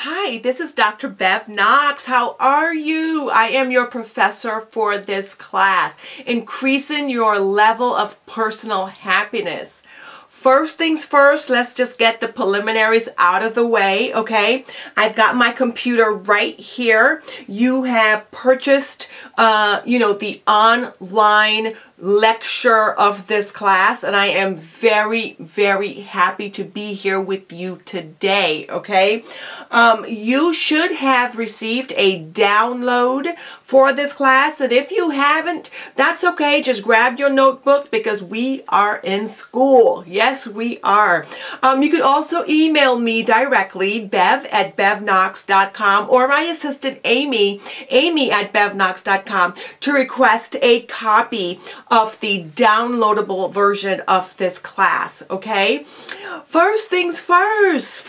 Hi, this is Dr. Bev Knox. How are you? I am your professor for this class, increasing your level of personal happiness. First things first, let's just get the preliminaries out of the way, okay? I've got my computer right here. You have purchased, the online lecture of this class, and I am very, very happy to be here with you today, okay? You should have received a download for this class, and if you haven't, that's okay. Just grab your notebook because we are in school. Yes, we are. You could also email me directly, bev@bevknox.com, or my assistant Amy at bevknox.com, to request a copy of the downloadable version of this class, okay? First things first.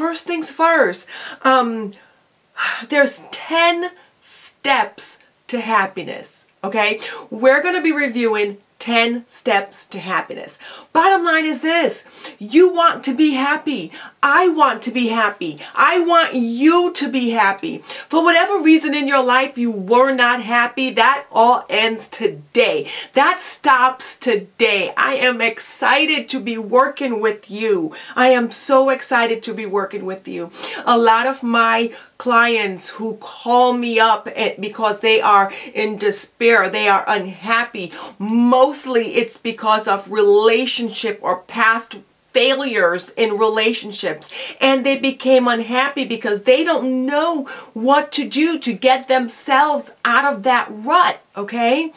There's 10 steps to happiness, okay? We're going to be reviewing 10 steps to happiness. Bottom line is this: you want to be happy. I want to be happy. I want you to be happy. For whatever reason in your life you were not happy, that all ends today. That stops today. I am excited to be working with you. I am so excited to be working with you. A lot of my clients who call me up because they are in despair, they are unhappy. Mostly it's because of relationship or past failures in relationships, and they became unhappy because they don't know what to do to get themselves out of that rut, okay?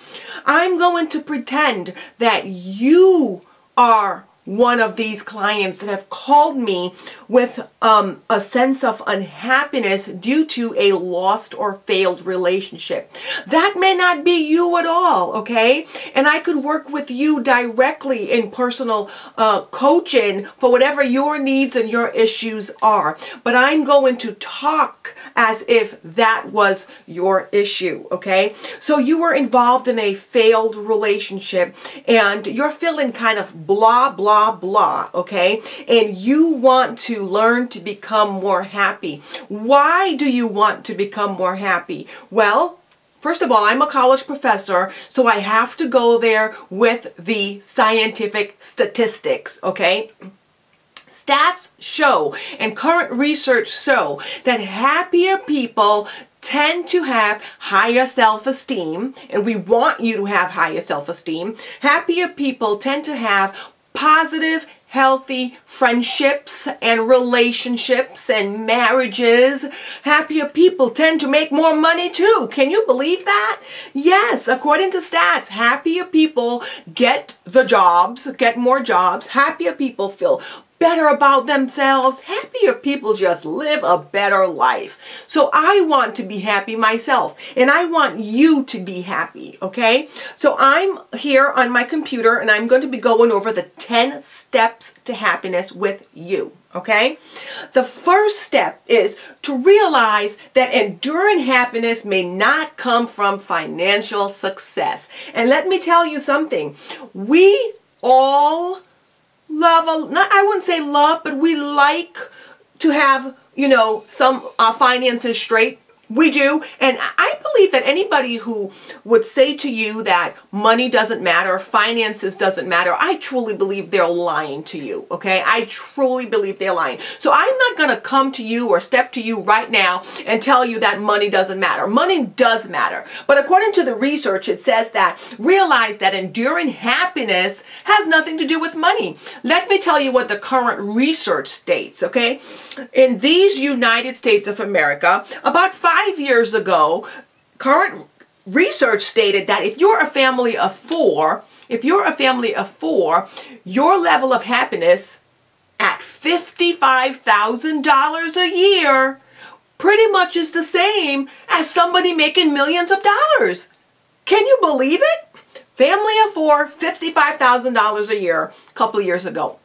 I'm going to pretend that you are one of these clients that have called me with a sense of unhappiness due to a lost or failed relationship. That may not be you at all, okay? And I could work with you directly in personal coaching for whatever your needs and your issues are. But I'm going to talk as if that was your issue, okay? So you were involved in a failed relationship and you're feeling kind of blah, blah, blah, okay? And you want to learn to become more happy. Why do you want to become more happy? Well, first of all, I'm a college professor, so I have to go there with the scientific statistics, okay? Stats show and current research show that happier people tend to have higher self-esteem, and we want you to have higher self-esteem. Happier people tend to have positive, healthy friendships and relationships and marriages. Happier people tend to make more money too. Can you believe that? Yes, according to stats, happier people get more jobs. Happier people feel better about themselves. Happier people just live a better life. So I want to be happy myself, and I want you to be happy, okay? So I'm here on my computer, and I'm going to be going over the 10 steps to happiness with you, okay? The first step is to realize that enduring happiness may not come from financial success. And let me tell you something. We all I wouldn't say love, but we like to have, some finances straight. We do. And I believe that anybody who would say to you that money doesn't matter, finances doesn't matter, I truly believe they're lying to you, okay? I truly believe they're lying. So I'm not going to come to you or step to you right now and tell you that money doesn't matter. Money does matter. But according to the research, it says that realize that enduring happiness has nothing to do with money. Let me tell you what the current research states, okay? In these United States of America, about 5 years ago, current research stated that if you're a family of four, your level of happiness at $55,000 a year pretty much is the same as somebody making millions of dollars. Can you believe it? Family of four, $55,000 a year, a couple of years ago.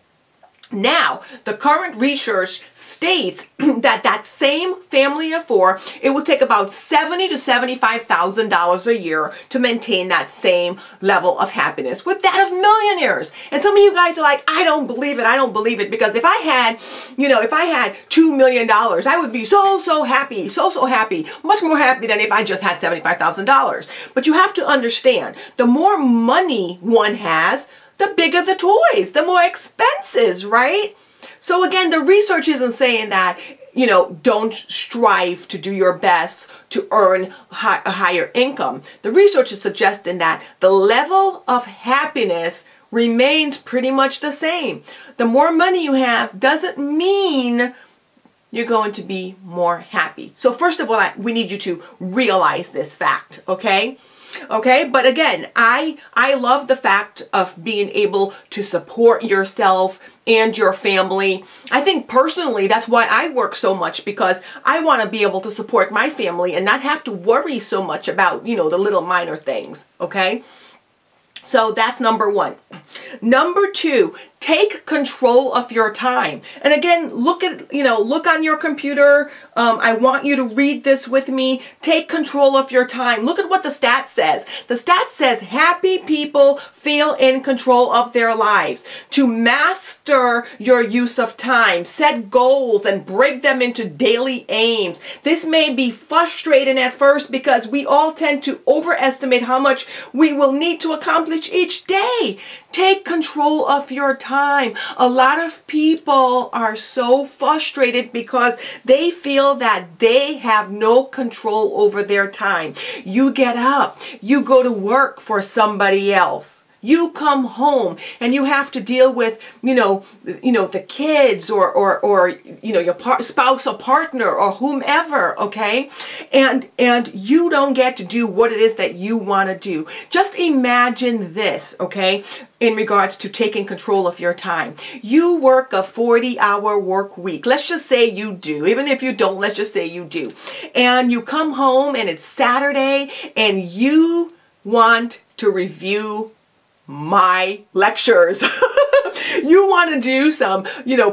Now, the current research states that that same family of four, it would take about $70,000 to $75,000 a year to maintain that same level of happiness with that of millionaires. And some of you guys are like, I don't believe it. I don't believe it. Because if I had, if I had $2 million, I would be so happy, so happy, much more happy than if I just had $75,000. But you have to understand, the more money one has, the bigger the toys, the more expenses, right? So again, the research isn't saying that, don't strive to do your best to earn a higher income. The research is suggesting that the level of happiness remains pretty much the same. The more money you have doesn't mean you're going to be more happy. So first of all, we need you to realize this fact, okay? Okay, but again, I love the fact of being able to support yourself and your family. I think personally, that's why I work so much, because I want to be able to support my family and not have to worry so much about, the little minor things, okay? So that's number one. Number two, take control of your time. And again, look on your computer. I want you to read this with me. Take control of your time. Look at what the stat says. The stat says happy people feel in control of their lives. To master your use of time, set goals and break them into daily aims. This may be frustrating at first because we all tend to overestimate how much we will need to accomplish each day. Take control of your time. A lot of people are so frustrated because they feel that they have no control over their time. You get up, you go to work for somebody else. You come home and you have to deal with, the kids or your spouse or partner or whomever, okay? And you don't get to do what it is that you want to do. Just imagine this, okay? In regards to taking control of your time. You work a 40-hour work week. Let's just say you do. Even if you don't, let's just say you do. And you come home and it's Saturday and you want to review my lectures. You want to do some,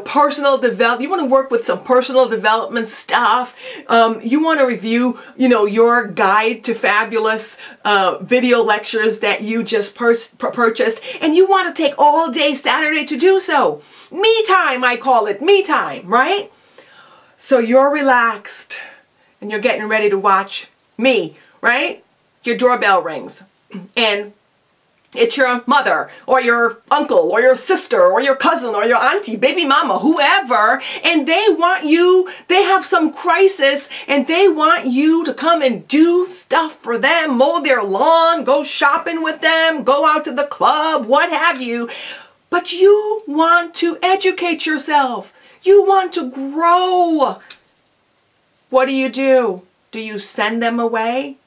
personal development. You want to work with some personal development stuff. You want to review, your guide to fabulous video lectures that you just purchased. And you want to take all day Saturday to do so. Me time, I call it. Me time, right? So you're relaxed and you're getting ready to watch me, right? Your doorbell rings and it's your mother or your uncle or your sister or your cousin or your auntie, baby mama, whoever, and they have some crisis and they want you to come and do stuff for them, mow their lawn, go shopping with them, go out to the club, what have you. But you want to educate yourself. You want to grow. What do? Do you send them away?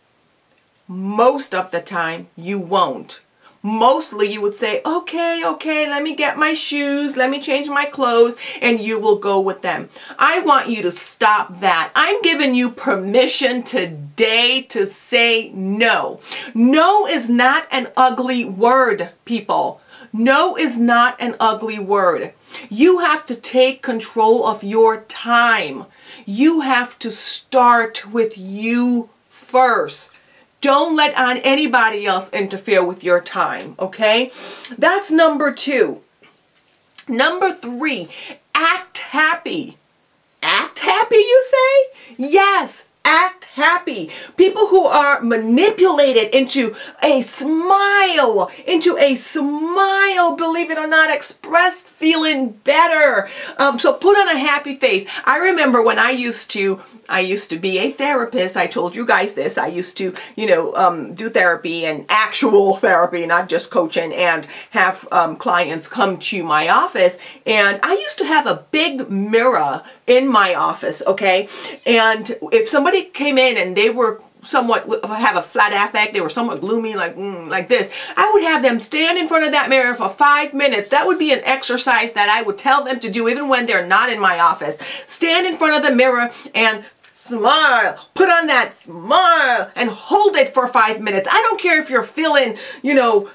Most of the time, you won't. Mostly you would say, okay, let me get my shoes, let me change my clothes, and you will go with them. I want you to stop that. I'm giving you permission today to say no. No is not an ugly word, people. No is not an ugly word. You have to take control of your time. You have to start with you first. Don't let anybody else interfere with your time, okay? That's number two. Number three, act happy. Act happy, you say? Yes, act happy. People who are manipulated into a smile, believe it or not, expressed feeling better. So put on a happy face. I remember when I used to be a therapist. I told you guys this. I used to, do therapy and actual therapy, not just coaching, and have clients come to my office. And I used to have a big mirror in my office, okay? And if somebody came in and they were have a flat affect, they were somewhat gloomy, like this, I would have them stand in front of that mirror for 5 minutes. That would be an exercise that I would tell them to do even when they're not in my office. Stand in front of the mirror and smile. Put on that smile and hold it for 5 minutes. I don't care if you're feeling,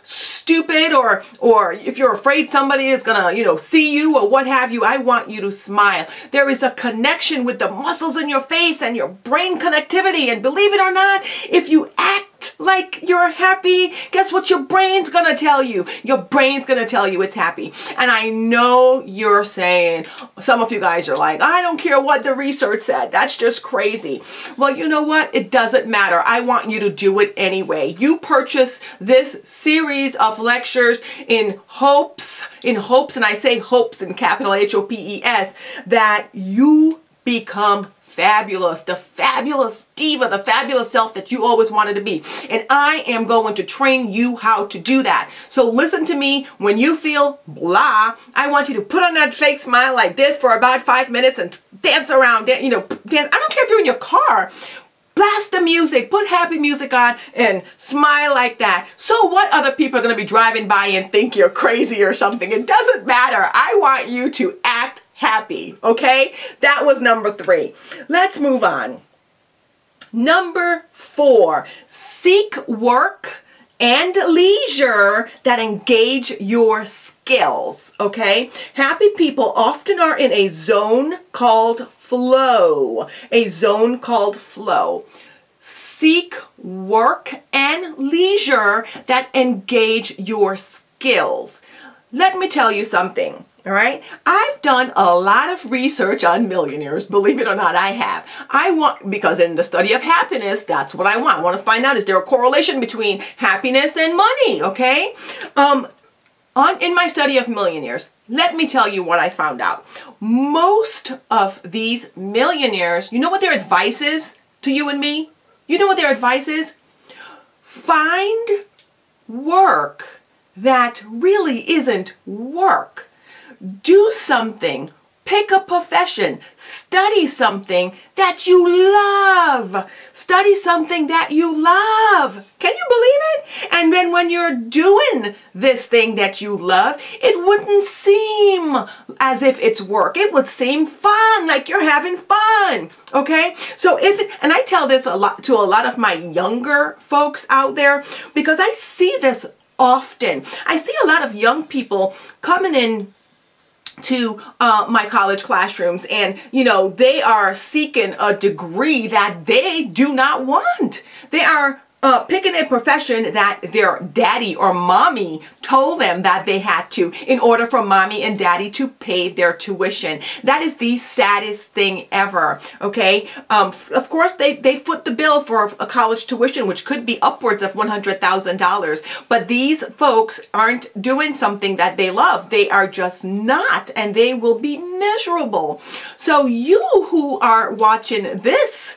stupid or if you're afraid somebody is gonna, see you or what have you. I want you to smile. There is a connection with the muscles in your face and your brain connectivity. And believe it or not, if you act like you're happy, guess what your brain's gonna tell you? Your brain's gonna tell you it's happy. And I know you're saying, some of you guys are like, I don't care what the research said. That's just crazy. Well, you know what? It doesn't matter. I want you to do it anyway. You purchase this series of lectures in hopes, and I say hopes in capital H-O-P-E-S, that you become fabulous, the fabulous diva, the fabulous self that you always wanted to be. And I am going to train you how to do that. So listen to me. When you feel blah, I want you to put on that fake smile like this for about 5 minutes and dance around, dance. I don't care if you're in your car. Blast the music, put happy music on, and smile like that. So what other people are going to be driving by and think you're crazy or something? It doesn't matter. I want you to act happy, okay? That was number 3. Let's move on. Number 4, seek work and leisure that engage your skills, okay? Happy people often are in a zone called flow, Seek work and leisure that engage your skills. Let me tell you something. All right. I've done a lot of research on millionaires. Believe it or not, I have. Because in the study of happiness, that's what I want. I want to find out, is there a correlation between happiness and money? Okay. In my study of millionaires, let me tell you what I found out. Most of these millionaires, you know what their advice is to you and me? You know what their advice is? Find work that really isn't work. Do something. Pick a profession. Study something that you love. Study something that you love. Can you believe it? And then when you're doing this thing that you love, it wouldn't seem as if it's work. It would seem fun, like you're having fun. Okay? So and I tell this a lot to a lot of my younger folks out there, because I see this often. I see a lot of young people coming in to my college classrooms, and they are seeking a degree that they do not want. They are picking a profession that their daddy or mommy told them that they had to in order for mommy and daddy to pay their tuition. That is the saddest thing ever, okay? Of course, they foot the bill for a college tuition, which could be upwards of $100,000. But these folks aren't doing something that they love. They are just not, and they will be miserable. So you who are watching this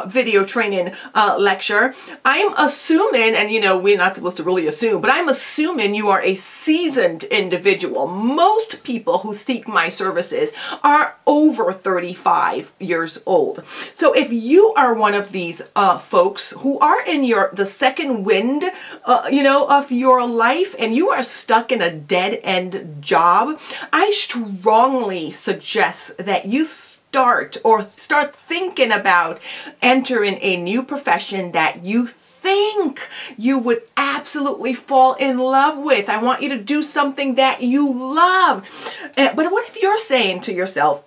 video training lecture, I'm assuming, and we're not supposed to really assume, but I'm assuming you are a seasoned individual. Most people who seek my services are over 35 years old. So if you are one of these folks who are in the second wind, of your life, and you are stuck in a dead-end job, I strongly suggest that you start thinking about entering a new profession that you think you would absolutely fall in love with. I want you to do something that you love. But what if you're saying to yourself,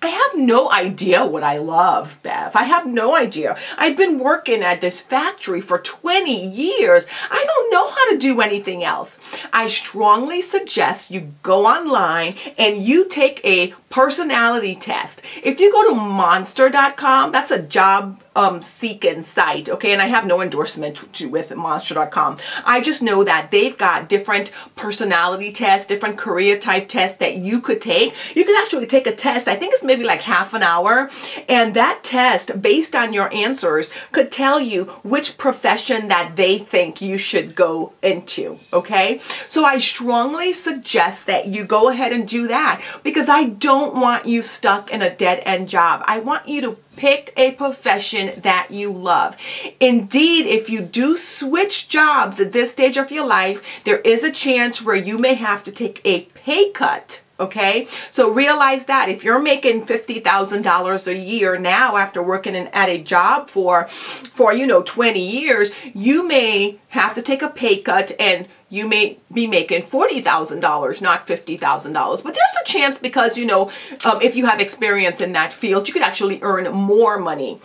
I have no idea what I love, Bev. I have no idea. I've been working at this factory for 20 years. I don't know how to do anything else. I strongly suggest you go online and you take a personality test. If you go to monster.com, that's a job seeking site, okay? And I have no endorsement with monster.com. I just know that they've got different personality tests, different career type tests that you could take. You could actually take a test, I think it's maybe like half an hour, and that test, based on your answers, could tell you which profession that they think you should go into, okay? So I strongly suggest that you go ahead and do that, because I don't want you stuck in a dead-end job. I want you to pick a profession that you love. Indeed, if you do switch jobs at this stage of your life, there is a chance where you may have to take a pay cut, okay? So realize that if you're making $50,000 a year now after working at a job for 20 years, you may have to take a pay cut and you may be making $40,000, not $50,000. But there's a chance because, if you have experience in that field, you could actually earn more money.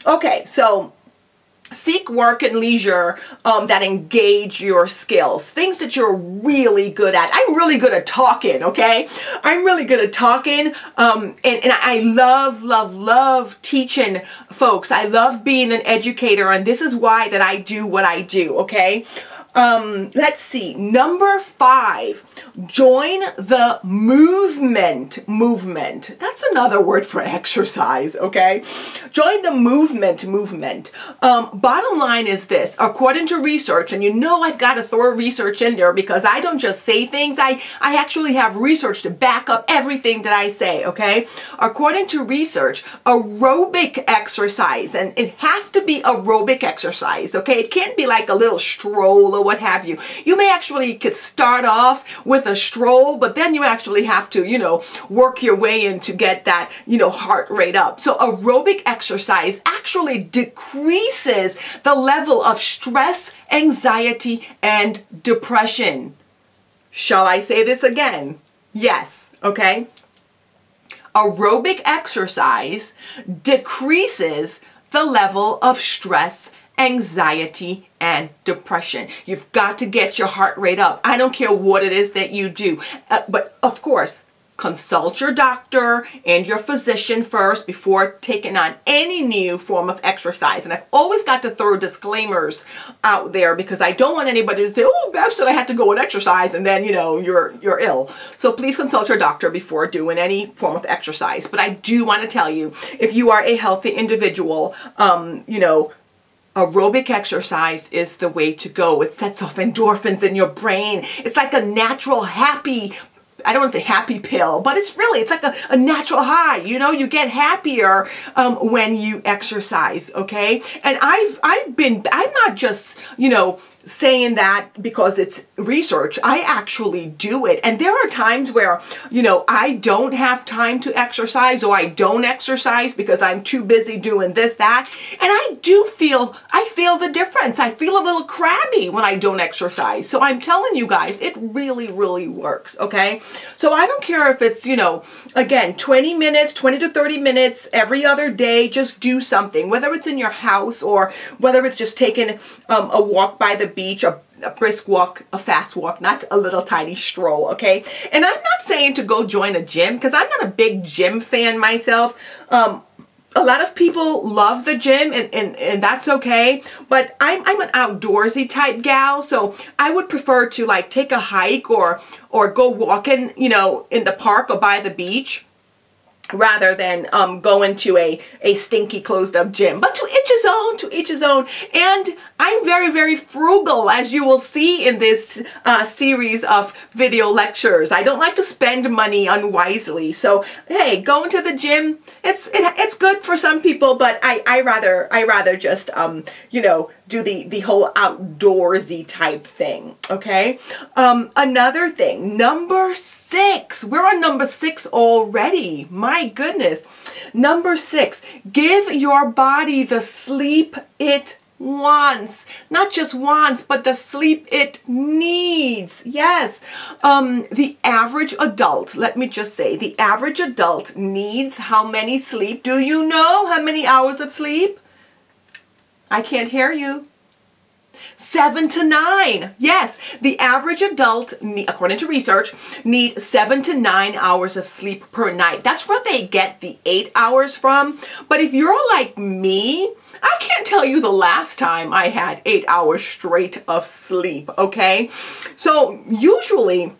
Okay, so seek work and leisure that engage your skills, things that you're really good at. I'm really good at talking, okay? I'm really good at talking, and I love teaching folks. I love being an educator, and this is why that I do what I do, okay? Let's see. Number 5, join the movement. That's another word for exercise, okay? Join the movement. Bottom line is this, according to research, and I've got to throw research in there because I don't just say things, I actually have research to back up everything that I say, okay? According to research, aerobic exercise, and it has to be aerobic exercise, okay? It can't be like a little stroll or what have you. You may actually could start off with a stroll, but then you actually have to, work your way in to get that, heart rate up. So aerobic exercise actually decreases the level of stress, anxiety, and depression. Shall I say this again? Yes, okay? Aerobic exercise decreases the level of stress, anxiety, and depression. You've got to get your heart rate up. I don't care what it is that you do. But of course, consult your doctor and your physician first before taking on any new form of exercise. And I've always got to throw disclaimers out there because I don't want anybody to say, oh, Beth said I had to go and exercise, and then, you're ill. So please consult your doctor before doing any form of exercise. But I do want to tell you, if you are a healthy individual, aerobic exercise is the way to go. It sets off endorphins in your brain. It's like a natural I don't want to say happy pill, but it's like a natural high. You get happier when you exercise, okay? And I'm not just, saying that because it's research. I actually do it. And there are times where, I don't have time to exercise, or I don't exercise because I'm too busy doing this, that. And I feel the difference. I feel a little crabby when I don't exercise. So I'm telling you guys, it really, really works, okay? So I don't care if it's, again, 20 to 30 minutes every other day, just do something, whether it's in your house or whether it's just taking a walk by the beach, a brisk walk, a fast walk, not a little tiny stroll, okay? And I'm not saying to go join a gym because I'm not a big gym fan myself. A lot of people love the gym, and that's okay, but I'm an outdoorsy type gal, so I would prefer to take a hike or go walking, in the park or by the beach, rather than going to a stinky closed up gym. But to each his own. And I'm very, very frugal, as you will see in this series of video lectures. I don't like to spend money unwisely. So hey, going to the gym, it's good for some people, but I rather just do the whole outdoorsy type thing, okay? Another thing, number 6. We're on number 6 already. My goodness. Number 6, give your body the sleep it wants. Not just wants, but the sleep it needs. Yes. The average adult, let me just say, the average adult needs how many sleep? Do you know how many hours of sleep? I can't hear you. 7 to 9. Yes, the average adult, according to research, need 7 to 9 hours of sleep per night. That's where they get the 8 hours from. But if you're like me, I can't tell you the last time I had 8 hours straight of sleep, okay? So usually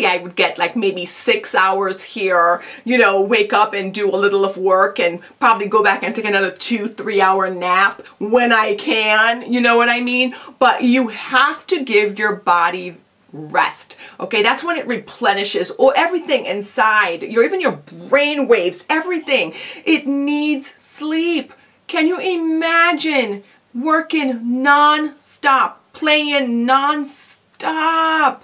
I would get maybe 6 hours here, wake up and do a little of work and probably go back and take another 2-3 hour nap when I can, you know what I mean? But you have to give your body rest, okay? That's when it replenishes everything inside, even your brain waves, everything. It needs sleep. Can you imagine working non-stop, playing non-stop?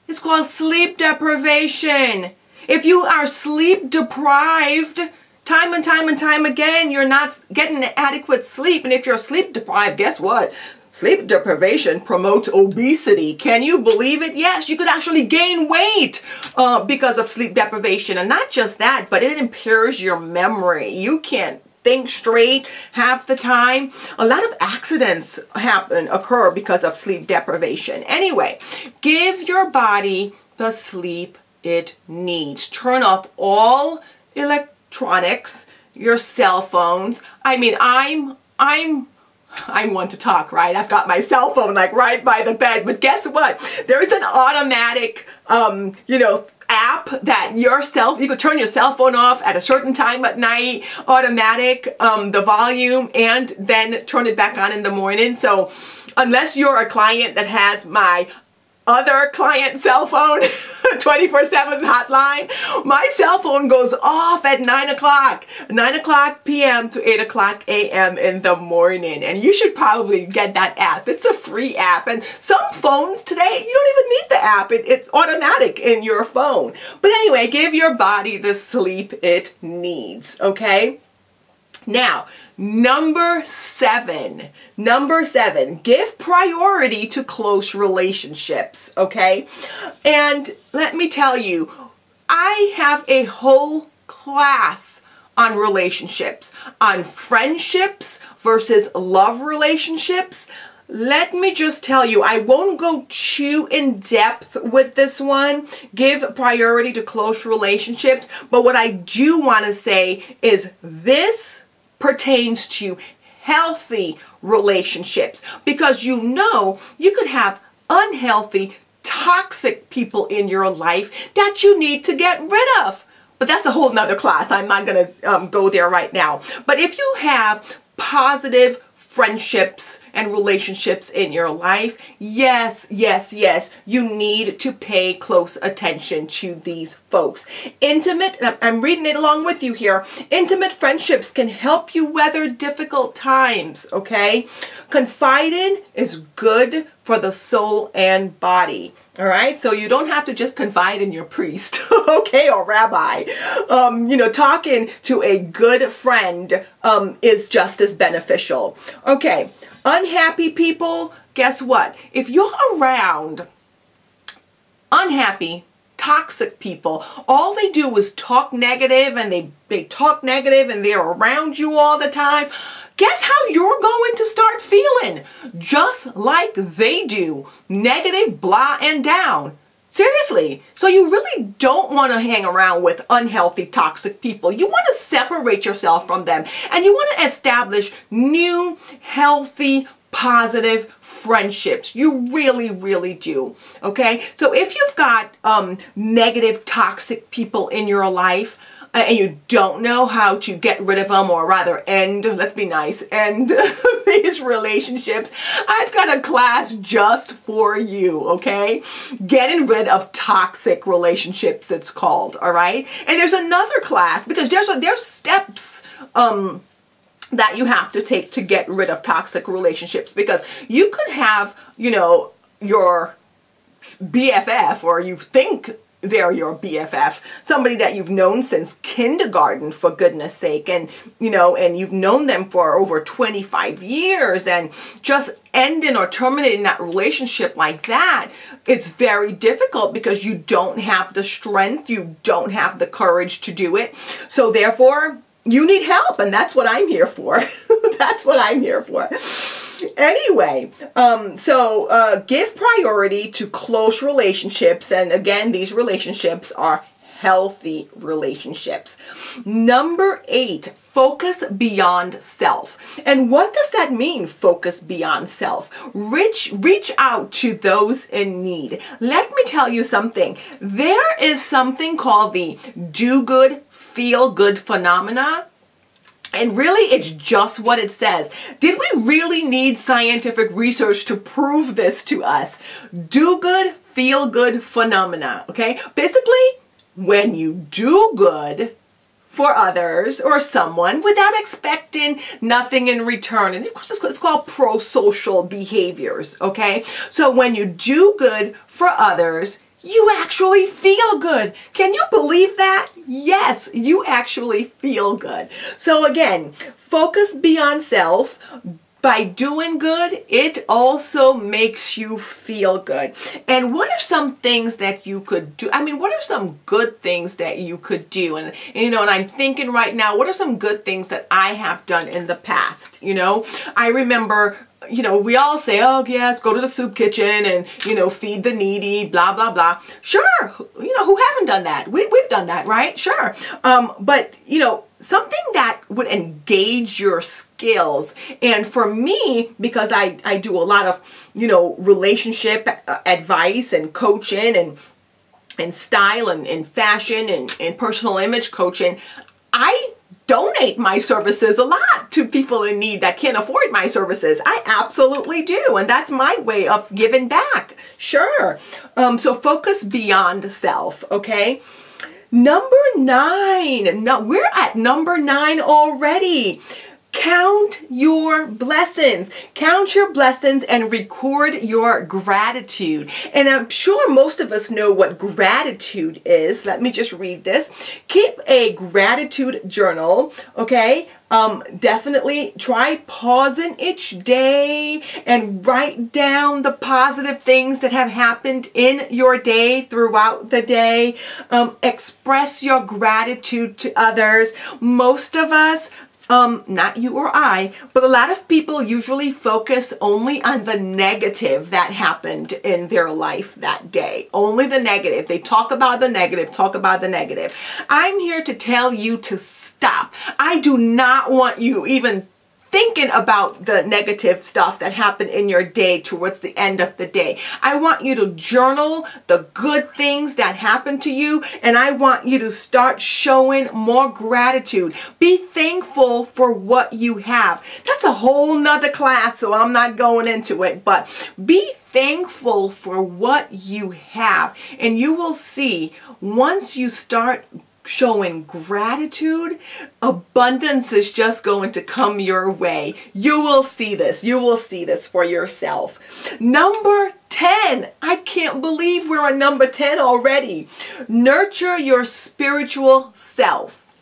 It's called sleep deprivation. If you are sleep deprived, time and time and time again, you're not getting adequate sleep. And if you're sleep deprived, guess what? Sleep deprivation promotes obesity. Can you believe it? Yes, you could actually gain weight because of sleep deprivation. And not just that, but it impairs your memory. You can't think straight half the time. A lot of accidents occur because of sleep deprivation. Anyway, give your body the sleep it needs. Turn off all electronics, your cell phones. I mean, I'm one to talk, right? I've got my cell phone like right by the bed, but guess what? There's an automatic, app that you could turn your cell phone off at a certain time at night, automatic, the volume, and then turn it back on in the morning. So unless you're a client that has my other client cell phone 24/7 hotline, my cell phone goes off at 9 o'clock p.m. to 8 o'clock a.m. in the morning. And you should probably get that app. It's a free app. And some phones today, you don't even need the app. It's automatic in your phone. But anyway, give your body the sleep it needs, okay? Now, Number seven, give priority to close relationships, okay? And let me tell you, I have a whole class on relationships, on friendships versus love relationships. Let me just tell you, I won't go too in depth with this one, give priority to close relationships, but what I do want to say is this pertains to healthy relationships, because you could have unhealthy, toxic people in your life that you need to get rid of. But that's a whole nother class. I'm not going to go there right now. But if you have positive friendships and relationships in your life, yes, you need to pay close attention to these folks. Intimate, I'm reading it along with you here, intimate friendships can help you weather difficult times, okay? Confiding is good for the soul and body. All right, so you don't have to just confide in your priest, okay, or rabbi. Talking to a good friend is just as beneficial. Okay, unhappy people, guess what? If you're around unhappy, toxic people, all they do is talk negative, and they talk negative and they're around you all the time, guess how you're going to start feeling? Just like they do. Negative, blah, and down. Seriously. So you really don't want to hang around with unhealthy, toxic people. You want to separate yourself from them. And you want to establish new, healthy, positive friendships. You really, really do. Okay? So if you've got negative, toxic people in your life, and you don't know how to get rid of them, or rather end these relationships, I've got a class just for you, okay? Getting rid of toxic relationships, it's called, all right? And there's another class, because there's steps that you have to take to get rid of toxic relationships, because you could have, your BFF, or you think they're your BFF, somebody that you've known since kindergarten, for goodness sake, and you've known them for over 25 years, and just ending or terminating that relationship like that, it's very difficult because you don't have the strength, you don't have the courage to do it. So therefore, you need help, and that's what I'm here for. That's what I'm here for. Anyway, give priority to close relationships. And again, these relationships are healthy relationships. Number 8, focus beyond self. And what does that mean, focus beyond self? Reach out to those in need. Let me tell you something. There is something called the do good, feel good phenomena. And really, it's just what it says. Did we really need scientific research to prove this to us? Do good, feel good phenomena, okay? Basically, when you do good for others or someone without expecting nothing in return, and of course it's called pro-social behaviors, okay? So when you do good for others, you actually feel good. Can you believe that? Yes, you actually feel good. So again, focus beyond self. By doing good, it also makes you feel good. And what are some things that you could do? I mean, what are some good things that you could do? And you know, and I'm thinking right now, what are some good things that I have done in the past? You know, I remember, you know, we all say, oh yes, go to the soup kitchen and, you know, feed the needy, blah, blah, blah. Sure. You know, who haven't done that? We've done that, right? Sure. But, you know, something that would engage your skills. And for me, because I do a lot of, you know, relationship advice and coaching and style and fashion and personal image coaching, I donate my services a lot to people in need that can't afford my services. I absolutely do. And that's my way of giving back. Sure. So focus beyond self. Okay. Number 9. Now we're at number 9 already. Count your blessings. Count your blessings and record your gratitude. And I'm sure most of us know what gratitude is. Let me just read this. Keep a gratitude journal, okay? Definitely try pausing each day and write down the positive things that have happened in your day throughout the day. Express your gratitude to others. Most of us, not you or I, but a lot of people usually focus only on the negative that happened in their life that day. Only the negative. They talk about the negative, talk about the negative. I'm here to tell you to stop. I do not want you even thinking about the negative stuff that happened in your day towards the end of the day. I want you to journal the good things that happened to you, and I want you to start showing more gratitude. Be thankful for what you have. That's a whole nother class, so I'm not going into it, but be thankful for what you have, and you will see once you start showing gratitude, abundance is just going to come your way. You will see this. You will see this for yourself. Number 10. I can't believe we're on number 10 already. Nurture your spiritual self.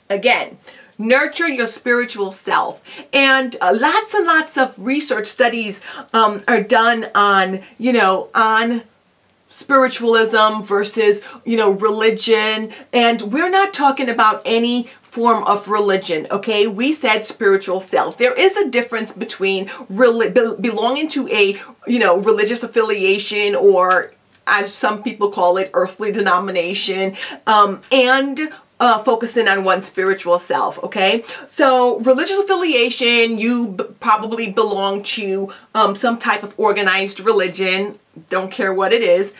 Again, nurture your spiritual self. And lots of research studies are done on, you know, on spiritualism versus, you know, religion. And we're not talking about any form of religion, okay? We said spiritual self. There is a difference between belonging to a, you know, religious affiliation, or as some people call it, earthly denomination, and focusing on one's spiritual self, okay? So religious affiliation, you probably belong to some type of organized religion, don't care what it is,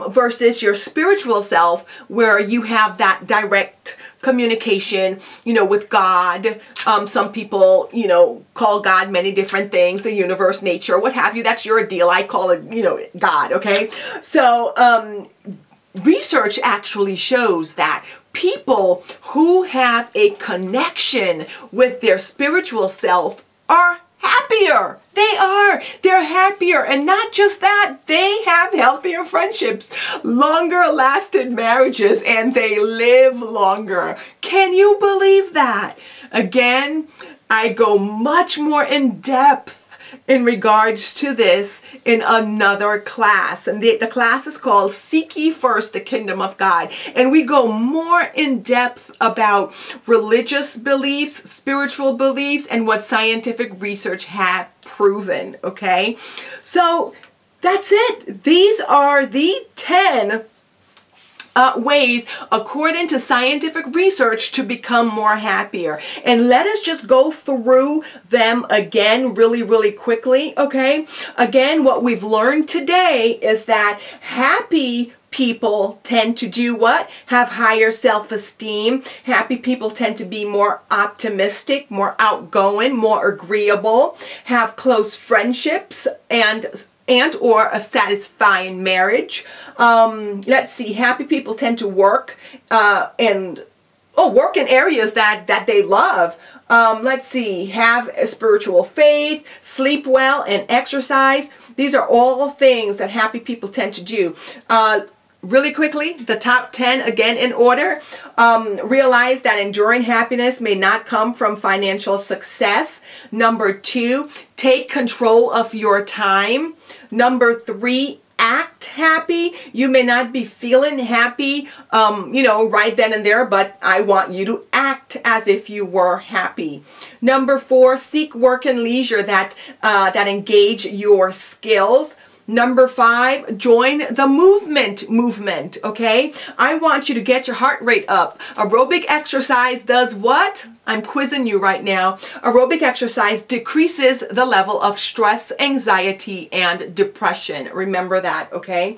versus your spiritual self, where you have that direct communication, you know, with God. Some people, you know, call God many different things, the universe, nature, what have you. That's your deal. I call it, you know, God, okay? So research actually shows that people who have a connection with their spiritual self are happier. They are. They're happier. And not just that, they have healthier friendships, longer lasting marriages, and they live longer. Can you believe that? Again, I go much more in depth in regards to this in another class, and the class is called Seek Ye First the Kingdom of God, and we go more in depth about religious beliefs, spiritual beliefs, and what scientific research have proven. Okay, so that's it. These are the 10 ways, according to scientific research, to become more happier. And let us just go through them again really quickly, okay? Again, what we've learned today is that happy people tend to do what? Have higher self-esteem. Happy people tend to be more optimistic, more outgoing, more agreeable, have close friendships, and or a satisfying marriage. Let's see, happy people tend to work and work in areas that they love. Let's see, have a spiritual faith, sleep well, and exercise. These are all things that happy people tend to do. Really quickly, the top 10 again in order. Realize that enduring happiness may not come from financial success. Number 2, take control of your time. Number 3, act happy. You may not be feeling happy, right then and there, but I want you to act as if you were happy. Number 4, seek work and leisure that engage your skills. Number 5, join the movement, okay? I want you to get your heart rate up. Aerobic exercise does what? I'm quizzing you right now. Aerobic exercise decreases the level of stress, anxiety, and depression. Remember that, okay?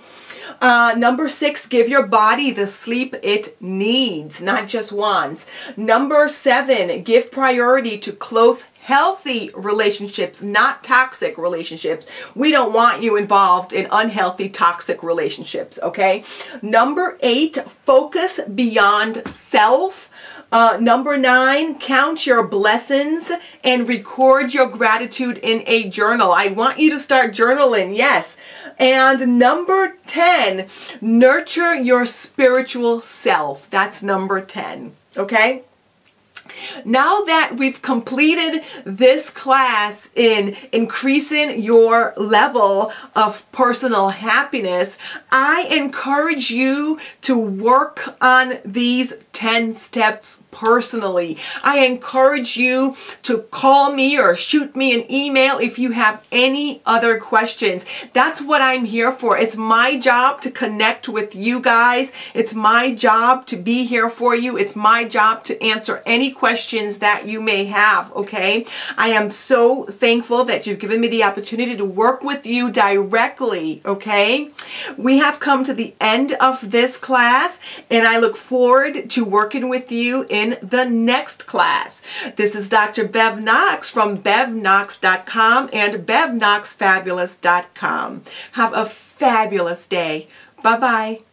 Number 6, give your body the sleep it needs, not just wants. Number 7, give priority to close, healthy relationships, not toxic relationships. We don't want you involved in unhealthy, toxic relationships, okay? Number 8, focus beyond self. Number 9, count your blessings and record your gratitude in a journal. I want you to start journaling, yes. And number 10, nurture your spiritual self. That's number 10, okay? Now that we've completed this class in increasing your level of personal happiness, I encourage you to work on these 10 steps personally. I encourage you to call me or shoot me an email if you have any other questions. That's what I'm here for. It's my job to connect with you guys. It's my job to be here for you. It's my job to answer any questions that you may have, okay? I am so thankful that you've given me the opportunity to work with you directly, okay? We have come to the end of this class, and I look forward to working with you in the next class. This is Dr. Bev Knox from BevKnox.com and BevKnoxFabulous.com. Have a fabulous day. Bye-bye.